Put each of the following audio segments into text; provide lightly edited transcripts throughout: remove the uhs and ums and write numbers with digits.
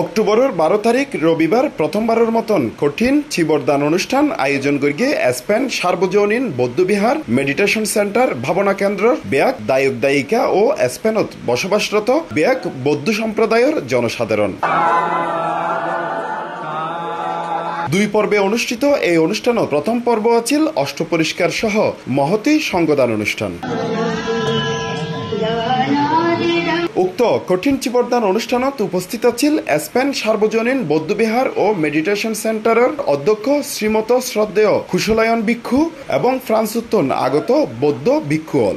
অক্টোবরের 12 তারিখ রবিবার প্রথমবারের মতন কঠিন চিবরদান অনুষ্ঠান আয়োজন করিয়ে স্পেন সার্বজনীন বৌদ্ধবিহার মেডিটেশন সেন্টার ভাবনা কেন্দ্র ব্যাক দায়ক দায়িকা ও স্পেনত বসবাসরত ব্যাক বৌদ্ধ সম্প্রদায়ের জনসাধারণ। দুই পর্বে অনুষ্ঠিত এই অনুষ্ঠানত প্রথম পর্ব আছিল অষ্টপরিষ্কার সহ মহতি সঙ্গদান অনুষ্ঠান। উক্ত কঠিন চিবরদান অনুষ্ঠানত উপস্থিত আছিল স্পেন সার্বজনীন বৌদ্ধবিহার ও মেডিটেশন সেন্টারের অধ্যক্ষ শ্রীমত শ্রদ্ধেয় কুশলায়ন ভিক্ষু এবং ফ্রান্স উত্তন আগত বৌদ্ধ ভিক্ষুল।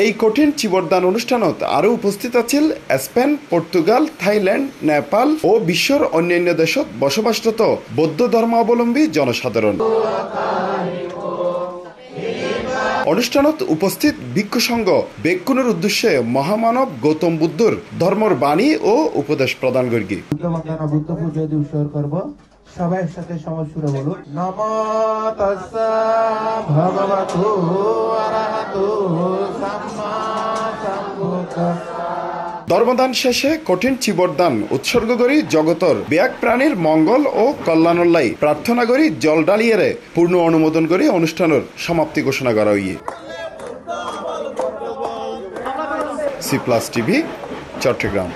এই কঠিন চিবরদান অনুষ্ঠানত আরও উপস্থিত আছিল স্পেন, পর্তুগাল, থাইল্যান্ড, নেপাল ও বিশ্বের অন্যান্য দেশত বসবাসরত বৌদ্ধ ধর্মাবলম্বী জনসাধারণ। অনুষ্ঠানত উপস্থিত ভিক্ষু সংঘ ভিক্ষুনের উদ্দেশ্যে মহামানব গৌতম বুদ্ধর ধর্মর বাণী ও উপদেশ প্রদান করি। বুদ্ধ পূজা দিয়ে উৎসর্গ করব। সবাই একসাথে সমাজ সুরে বলুন, নমো তাস্সা ভগবতো আরহাতো সাম্মা সাম্বুদ্ধাস্সা। ধর্মদান শেষে কঠিন চিবরদান উৎসর্গ করি জগতর ব্যাক প্রাণীর মঙ্গল ও কল্যাণল্লাই প্রার্থনা করি জল ডালিয়ে পূর্ণ অনুমোদন করে অনুষ্ঠানের সমাপ্তি ঘোষণা করা হইয়ে। C+ TV, Chittagong.